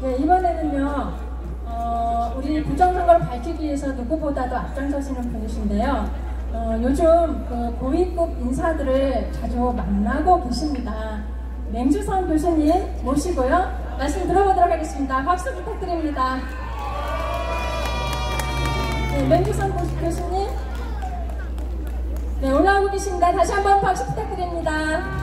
네, 이번에는요, 우리 부정선거를 밝히기 위해서 누구보다도 앞장서시는 분이신데요. 요즘 그 고위급 인사들을 자주 만나고 계십니다. 맹주성 교수님 모시고요. 말씀 들어보도록 하겠습니다. 박수 부탁드립니다. 네, 맹주성 교수님. 네, 올라오고 계십니다. 다시 한번 박수 부탁드립니다.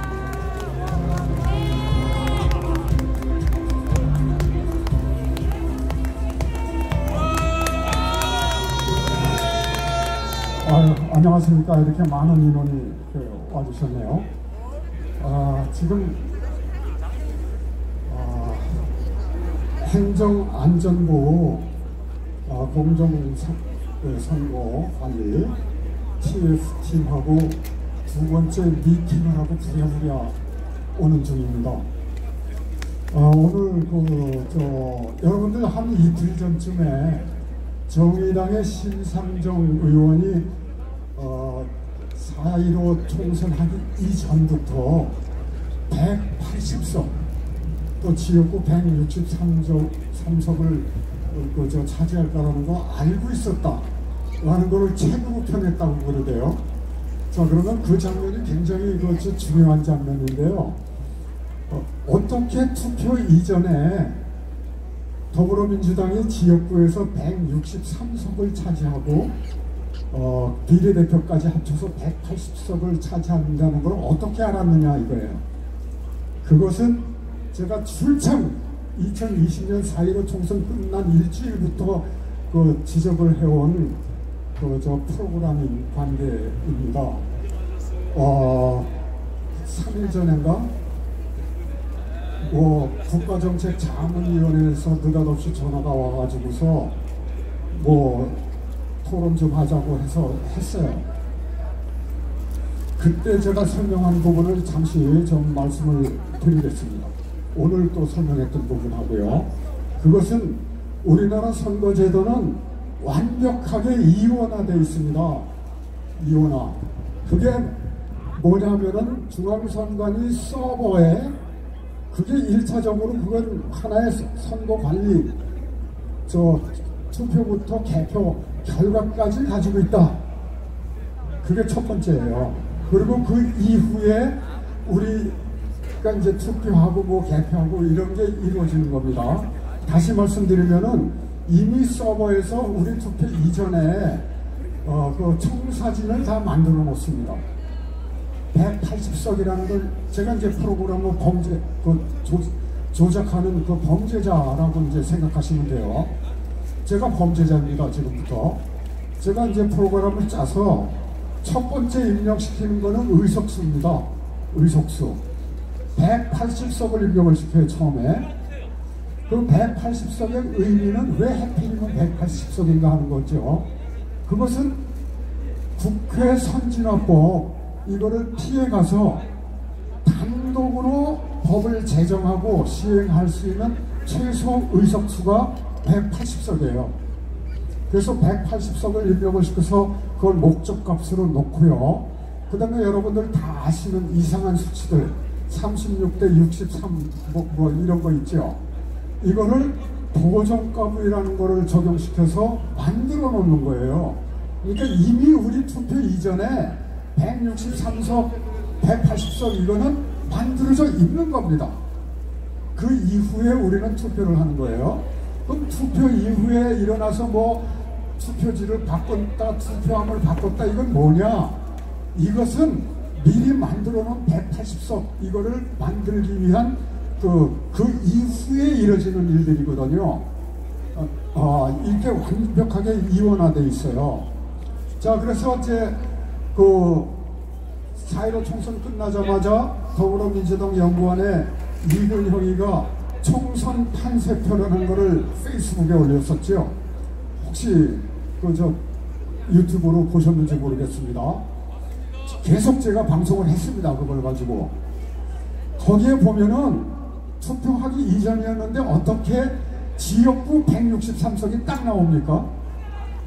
안녕하십니까. 이렇게 많은 인원이 와주셨네요. 지금 행정안전부 공정선거관리 TF팀하고 두 번째 미팅을 하고 부랴부랴 오는 중입니다. 오늘 여러분들 한 이틀 전쯤에 정의당의 심상정 의원이 4.15 총선하기 이전부터 180석 또 지역구 163석을 차지할 거라는 거 알고 있었다라는 거를 책으로 펴냈다고 그러대요. 자, 그러면 그 장면이 굉장히 중요한 장면인데요. 어떻게 투표 이전에 더불어민주당이 지역구에서 163석을 차지하고 비례대표까지 합쳐서 180석을 차지한다는 걸 어떻게 알았느냐 이거예요. 그것은 제가 출참 2020년 4.15 총선 끝난 일주일부터 지적을 해온 프로그라밍 관계입니다. 3일 전인가 국가정책자문위원회에서 느닷없이 전화가 와가지고서 토론 좀 하자고 해서 했어요. 그때 제가 설명한 부분을 잠시 좀 말씀을 드리겠습니다. 오늘 또 설명했던 부분하고요. 그것은 우리나라 선거제도는 완벽하게 이원화되어 있습니다. 이원화. 그게 뭐냐면은 중앙선관위 서버에 그게 1차적으로 그건 하나의 선거관리 투표부터 개표 결과까지 가지고 있다. 그게 첫 번째예요. 그리고 그 이후에 우리가 이제 투표하고 개표하고 이런 게 이루어지는 겁니다. 다시 말씀드리면은 이미 서버에서 우리 투표 이전에 그 청사진을 다 만들어 놓습니다. 180석이라는 걸 제가 이제 프로그램을 조작하는 그 범죄자라고 이제 생각하시면 돼요. 제가 범죄자입니다. 지금부터. 제가 이제 프로그램을 짜서 첫 번째 입력시키는 거는 의석수입니다. 의석수. 180석을 입력을 시켜요. 처음에. 그 180석의 의미는 왜 하필이면 180석인가 하는 거죠. 그것은 국회 선진화법 이거를 피해가서 단독으로 법을 제정하고 시행할 수 있는 최소 의석수가 180석이에요. 그래서 180석을 입력을 시켜서 그걸 목적값으로 놓고요. 그 다음에 여러분들 다 아시는 이상한 수치들 36대 63 이런 거 있죠. 이거를 보정가부이라는 거를 적용시켜서 만들어 놓는 거예요. 그러니까 이미 우리 투표 이전에 163석, 180석 이거는 만들어져 있는 겁니다. 그 이후에 우리는 투표를 하는 거예요. 그럼 투표 이후에 일어나서 투표지를 바꿨다, 투표함을 바꿨다 이건 뭐냐? 이것은 미리 만들어 놓은 180석 이거를 만들기 위한 그 이후에 이루어지는 일들이거든요. 이렇게 완벽하게 이원화되어 있어요. 자, 그래서 이제 4.15 총선 끝나자마자 더불어민주당 연구원의 이근형이가 총선 판세표라는 거를 페이스북에 올렸었죠. 혹시 유튜브로 보셨는지 모르겠습니다. 계속 제가 방송을 했습니다. 그걸 가지고. 거기에 보면은 투표하기 이전이었는데 어떻게 지역구 163석이 딱 나옵니까?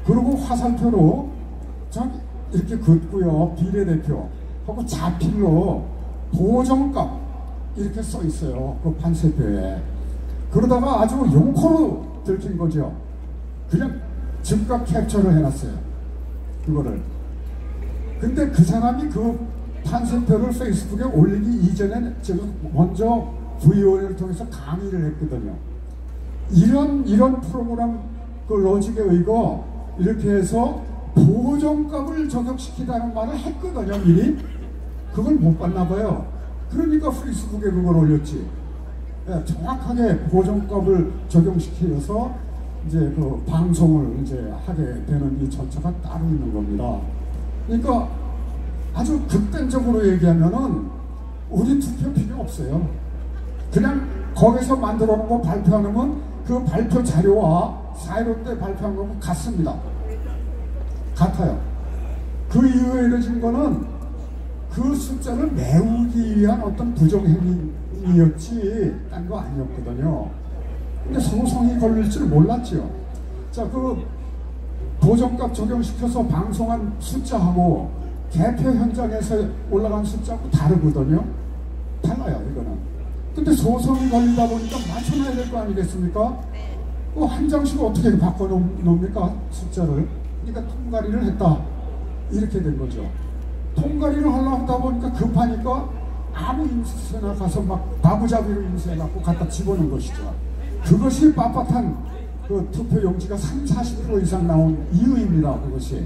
그리고 화살표로 이렇게 긋고요. 비례대표 하고 자필로 보정값 이렇게 써 있어요. 그 판세표에. 그러다가 아주 용커로 들킨 거죠. 그냥 즉각 캡처를 해놨어요. 그거를. 근데 그 사람이 그 판세표를 페이스북에 올리기 이전에 제가 먼저 VOA를 통해서 강의를 했거든요. 이런 프로그램 그 로직에 의거 이렇게 해서 보정값을 적용시키다는 말을 했거든요, 미리. 그걸 못 봤나 봐요. 그러니까 페이스북에 그걸 올렸지. 예, 정확하게 보정값을 적용시켜서 이제 그 방송을 이제 하게 되는 이 절차가 따로 있는 겁니다. 그러니까 아주 극단적으로 얘기하면은 우리 투표 필요 없어요. 그냥 거기서 만들어 놓은 거 발표하면 그 발표 자료와 4.15 때 발표한 거하고 같습니다. 같아요. 그 이후에 이뤄진 거는 그 숫자를 메우기 위한 어떤 부정행위였지 딴 거 아니었거든요. 근데 소송이 걸릴 줄 몰랐죠. 자, 그 보정값 적용시켜서 방송한 숫자하고 개표 현장에서 올라간 숫자하고 다르거든요. 달라요, 이거는. 근데 소송이 걸리다 보니까 맞춰놔야 될 거 아니겠습니까? 한 장씩 어떻게 바꿔놓습니까? 숫자를. 그러니까 통과리를 했다. 이렇게 된 거죠. 통과리를 하려고 하다 보니까 급하니까 아무 인쇄나 가서 막 마구잡이로 인쇄해갖고 갖다 집어넣은 것이죠. 그것이 빳빳한 그 투표 용지가 30~40% 이상 나온 이유입니다. 그것이.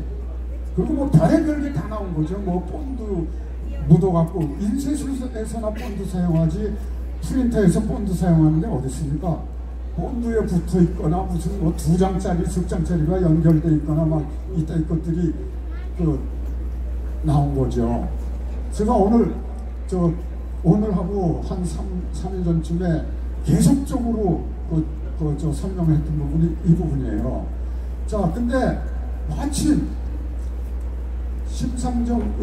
그리고 뭐 별의별 게 다 나온 거죠. 뭐 본드 묻어갖고 인쇄소에서나 본드 사용하지 프린터에서 본드 사용하는데 어디 있습니까? 본드에 붙어 있거나 무슨 뭐 2장짜리, 10장짜리가 연결돼 있거나 막 이따 것들이 그 나온 거죠. 제가 오늘하고 한 3일 전쯤에 계속적으로 설명했던 부분이 이 부분이에요. 자, 근데 마침 심상정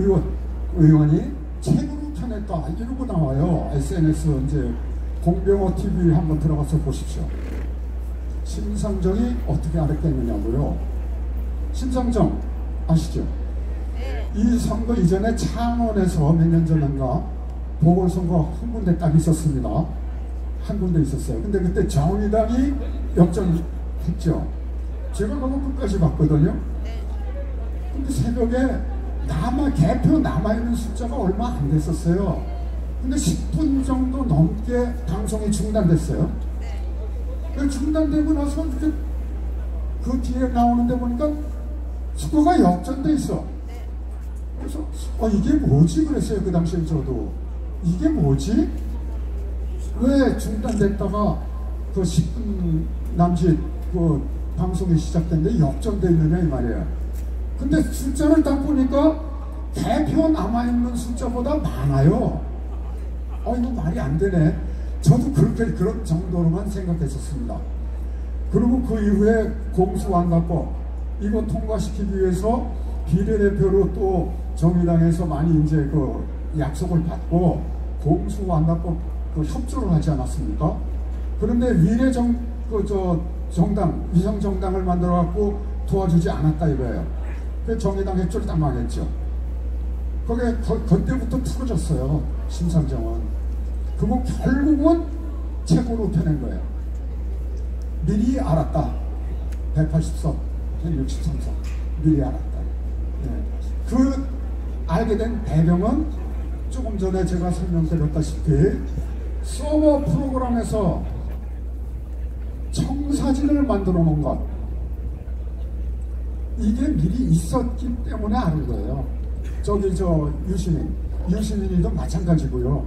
의원이 책으로 펴냈다 이러고 나와요. SNS 이제 공병호 TV 한번 들어가서 보십시오. 심상정이 어떻게 알았겠느냐고요. 심상정 아시죠? 이 선거 이전에 창원에서 몇 년 전인가 보궐선거 한 군데 딱 있었습니다. 한 군데 있었어요. 근데 그때 정의당이 역전했죠. 제가 그거 끝까지 봤거든요. 근데 새벽에 개표 남아있는 숫자가 얼마 안 됐었어요. 근데 10분 정도 넘게 방송이 중단됐어요. 중단되고 나서 그 뒤에 나오는데 보니까 수거가 역전돼 있어. 그래서 이게 뭐지 그랬어요. 그 당시에 저도 이게 뭐지? 왜 중단됐다가 그 10분 남짓 그 방송이 시작됐는데 역전돼 있느냐 이 말이에요. 근데 숫자를 딱 보니까 개표 남아있는 숫자보다 많아요. 이거 말이 안 되네. 저도 그런 정도로만 생각했었습니다. 그리고 그 이후에 공수완납법 이거 통과시키기 위해서 비례대표로 또 정의당에서 많이 이제 그 약속을 받고 공수완납법 그 협조를 하지 않았습니까? 그런데 위성정당을 만들어갖고 도와주지 않았다 이거예요. 그 정의당에 쫄딱 망했죠. 그때부터 풀어졌어요. 심상정은. 그거 결국은 책으로 펴낸 거예요. 미리 알았다. 180석, 163석. 미리 알았다. 네. 그 알게 된 배경은 조금 전에 제가 설명드렸다시피 서버 프로그램에서 청사진을 만들어 놓은 것, 이게 미리 있었기 때문에 아는 거예요. 유시민이도 마찬가지고요.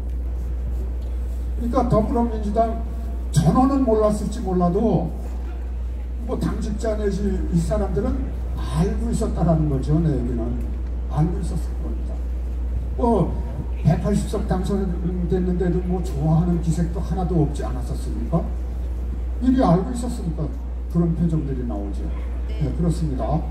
그러니까 더불어민주당 전원은 몰랐을지 몰라도 뭐 당직자 내지 이 사람들은 알고 있었다라는 거죠. 내 얘기는 알고 있었을 겁니다. 180석 당선됐는데도 뭐 좋아하는 기색도 하나도 없지 않았었습니까? 미리 알고 있었으니까 그런 표정들이 나오죠. 네, 그렇습니다.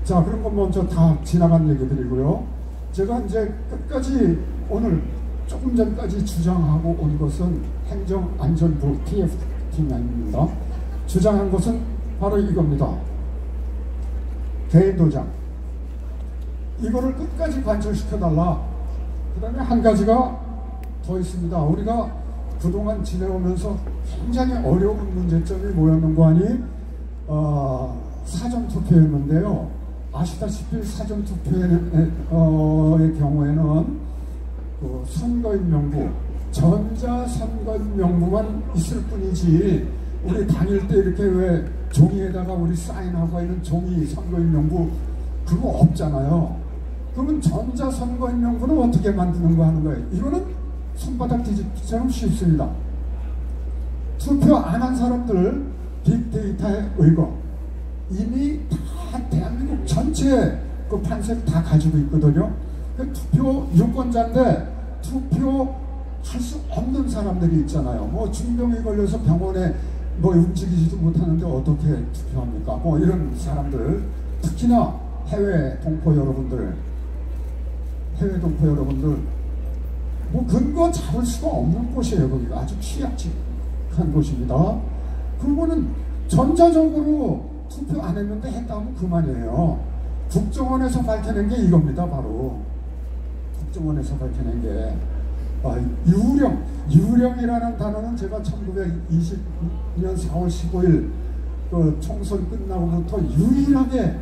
자, 그런 건 먼저 다 지나간 얘기들이고요. 제가 이제 끝까지 오늘 조금 전까지 주장하고 온 것은 행정안전부 TF팀입니다. 주장한 것은 바로 이겁니다. 개인 도장. 이거를 끝까지 관철시켜달라. 그 다음에 한 가지가 더 있습니다. 우리가 그동안 지내오면서 굉장히 어려운 문제점이 뭐였는가 하니 사전투표였는데요. 아시다시피 사전투표의 경우에는 그 선거인명부, 전자선거인명부만 있을 뿐이지 우리 다닐 때 이렇게 왜 종이에다가 우리 사인하고 있는 종이 선거인명부 그거 없잖아요. 그러면 전자선거인명부는 어떻게 만드는가 하는 거예요. 이거는 손바닥 뒤집기처럼 쉽습니다. 투표 안 한 사람들 빅데이터에 의거 이미 다 대한민국 전체 그 판세를 다 가지고 있거든요. 그 투표 유권자인데 투표할 수 없는 사람들이 있잖아요. 뭐 중병이 걸려서 병원에 뭐 움직이지도 못하는데 어떻게 투표합니까? 뭐 이런 사람들, 특히나 해외 동포 여러분들 뭐 근거 잡을 수가 없는 곳이에요. 거기가 아주 취약한 곳입니다. 그거는 전자적으로 투표 안 했는데 했다면 그만이에요. 국정원에서 밝혀낸 게 이겁니다. 바로 국정원에서 밝혀낸 게 유령이라는 단어는 제가 1920년 4월 15일 그 총선 끝나고부터 유일하게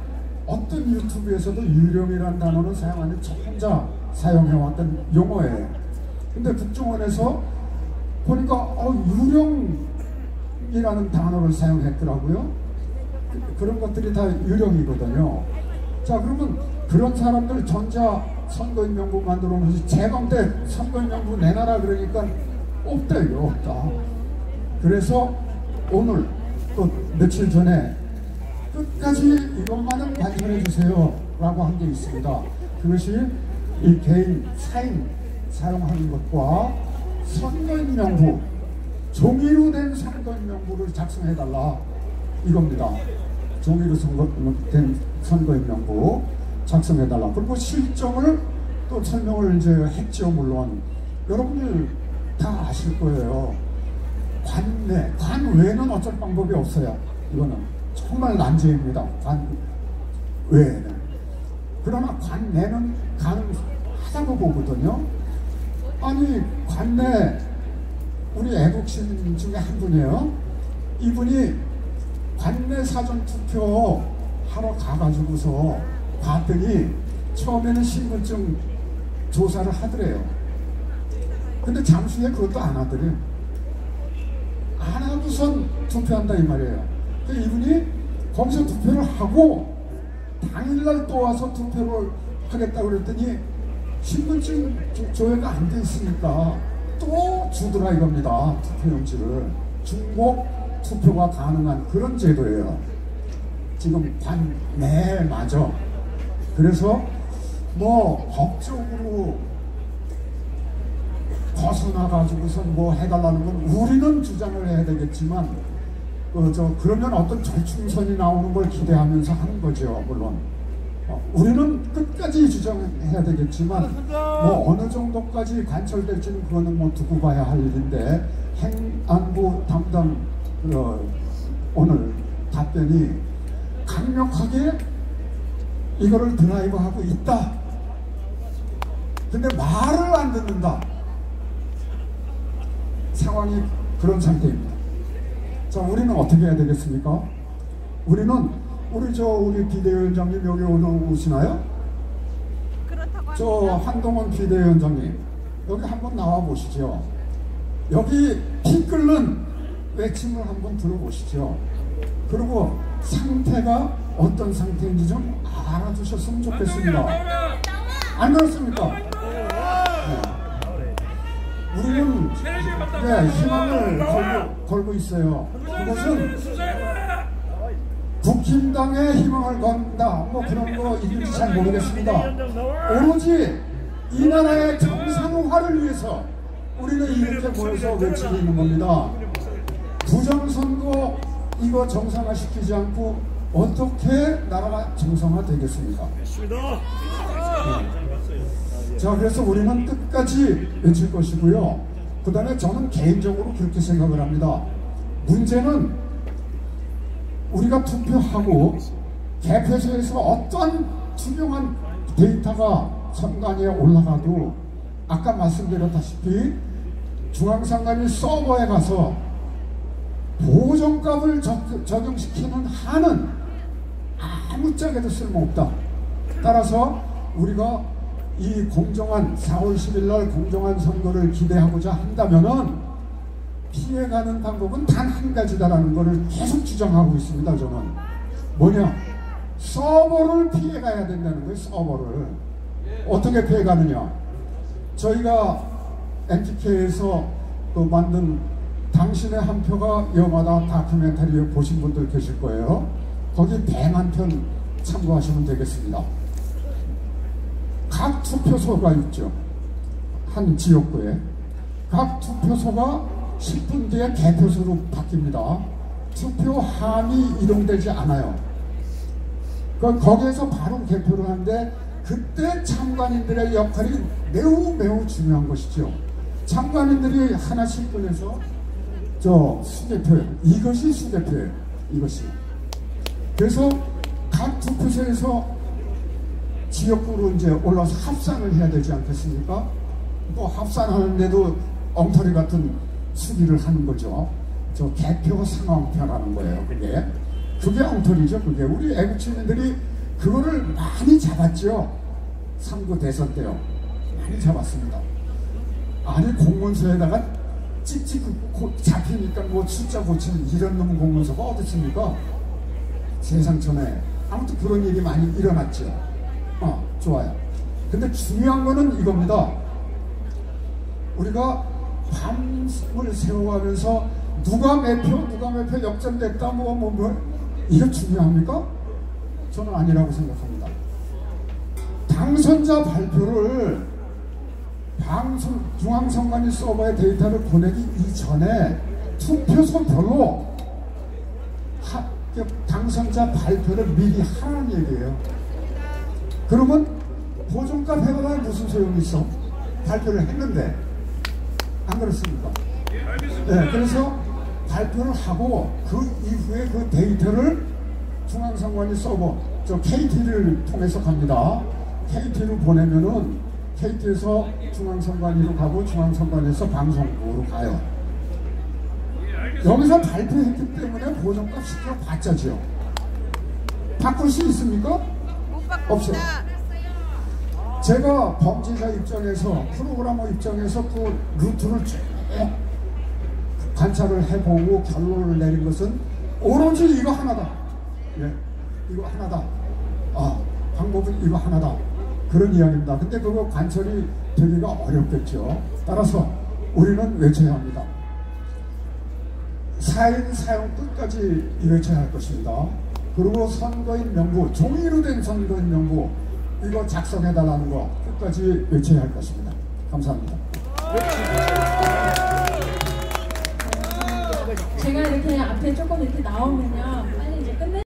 어떤 유튜브에서도 유령이라는 단어는 사용하는 저 혼자 사용해왔던 용어예요. 근데 국정원에서 보니까 유령이라는 단어를 사용했더라고요. 그런 것들이 다 유령이거든요. 자, 그러면 그런 사람들 전자 선거인명부 만들어 놓으면서 재검 때 선거인명부 내놔라 그러니까 없대요. 없다. 그래서 오늘 또 며칠 전에 끝까지 이것만은 관철해 주세요 라고 한 게 있습니다. 그것이 이 개인 사인 사용하는 것과 선거인명부, 종이로 된 선거인명부를 작성해달라 이겁니다. 종이로 된 선거인명부 작성해달라. 그리고 실정을 또 설명을 이제 했죠. 물론 여러분들 다 아실 거예요. 관외는 어쩔 방법이 없어요. 이거는 정말 난제입니다. 관외는. 그러나 관내는 가능하다고 보거든요. 아니 관내 우리 애국신 중에 한 분이에요. 이분이 관내 사전투표 하러 가가지고서 봤더니 처음에는 신분증 조사를 하더래요. 근데 잠시 후에 그것도 안 하더래요. 안 하고선 투표한다 이 말이에요. 그러니까 이분이 거기서 투표를 하고 당일날 또 와서 투표를 하겠다고 그랬더니 신분증 조회가 안 돼 있으니까 또 주더라 이겁니다. 투표용지를. 중복 투표가 가능한 그런 제도예요. 지금 관내마저. 그래서 뭐 법적으로 벗어나가지고선 뭐 해달라는 건 우리는 주장을 해야 되겠지만 그러면 어떤 절충선이 나오는 걸 기대하면서 하는 거죠. 물론 우리는 끝까지 주장해야 되겠지만 뭐 어느 정도까지 관철될지는 그거는 뭐 두고 봐야 할 일인데 행안부 담당 오늘 답변이 강력하게 이거를 드라이브하고 있다. 근데 말을 안 듣는다. 상황이 그런 상태입니다. 자, 우리는 어떻게 해야 되겠습니까? 우리는 우리 비대위원장님 여기 오늘 오시나요? 저 한동훈 비대위원장님 여기 한번 나와 보시죠. 여기 피 끓는 외침을 한번 들어보시죠. 그리고 상태가 어떤 상태인지 좀 알아주셨으면 좋겠습니다. 안 그렇습니까? 네. 우리는 희망을 걸고 있어요. 그것은 국힘당의 희망을 건다 뭐 그런 거 있는지 잘 모르겠습니다. 오로지 이 나라의 정상화를 위해서 우리는 이렇게 모여서 외치고 있는 겁니다. 부정선거 이거 정상화시키지 않고 어떻게 나라가 정상화 되겠습니까? 네. 자, 그래서 우리는 끝까지 외칠 것이고요. 그 다음에 저는 개인적으로 그렇게 생각을 합니다. 문제는 우리가 투표하고 개표소에서 어떤 투명한 데이터가 선관위에 올라가도 아까 말씀드렸다시피 중앙선관위 서버에 가서 보정값을 적용시키는 한은 아무짝에도 쓸모없다. 따라서 우리가 이 공정한 4월 10일 날 공정한 선거를 기대하고자 한다면은 피해가는 방법은 단 한 가지다라는 것을 계속 주장하고 있습니다. 저는 뭐냐, 서버를 피해가야 된다는 거예요. 서버를 어떻게 피해가느냐, 저희가 NTK에서 또 만든 당신의 한 표가 영화다 다큐멘터리 보신 분들 계실 거예요. 거기 100만 편 참고하시면 되겠습니다. 각 투표소가 있죠. 한 지역구에 각 투표소가 10분 뒤에 개표소로 바뀝니다. 투표함이 이동되지 않아요. 거기에서 바로 개표를 하는데 그때 참관인들의 역할이 매우 중요한 것이죠. 참관인들이 하나씩 꺼내서 저 수개표예요. 이것이 수개표예요. 이것이. 그래서 각 투표소에서 지역구로 이제 올라와서 합산을 해야 되지 않겠습니까? 또 합산하는데도 엉터리 같은 수기를 하는 거죠. 저 개표 상황표라는 거예요. 그게 엉터리죠. 그게 우리 애국주민들이 그거를 많이 잡았죠. 3구 대선 때요. 많이 잡았습니다. 아니 공문서에다가 찍찍 잡히니까 뭐 숫자 고치는 이런 놈 공문서가 어디 있습니까? 세상천에. 아무튼 그런 일이 많이 일어났죠. 좋아요. 근데 중요한 거는 이겁니다. 우리가 밤을 세워가면서 누가 몇 표 역전됐다 이거 중요합니까? 저는 아니라고 생각합니다. 당선자 발표를 중앙선관위 서버에 데이터를 보내기 이전에 투표소별로 당선자 발표를 미리 하라는 얘기예요. 그러면 보정값 해봐야 무슨 소용이 있어? 발표를 했는데. 안 그렇습니까? 네, 그래서 발표를 하고 그 이후에 그 데이터를 중앙선관위 서버 저 KT를 통해서 갑니다. KT로 보내면은 KT에서 중앙선관위로 가고 중앙선관위에서 방송국으로 가요. 여기서 발표했기 때문에 보정값 시켜봤자죠. 바꿀 수 있습니까? 없어요. 제가 범죄자 입장에서 프로그래머 입장에서 그 루트를 쭉 관찰을 해보고 결론을 내린 것은 오로지 이거 하나다. 예, 이거 하나다. 방법은 이거 하나다. 그런 이야기입니다. 근데 그거 관찰이 되기가 어렵겠죠. 따라서 우리는 외쳐야 합니다. 4인 사용 끝까지 외쳐야 할 것입니다. 그리고 선거인 명부, 종이로 된 선거인 명부 이거 작성해달라는 거 끝까지 외쳐야 할 것입니다. 감사합니다. 제가 이렇게 앞에 조금 이렇게 나오면요,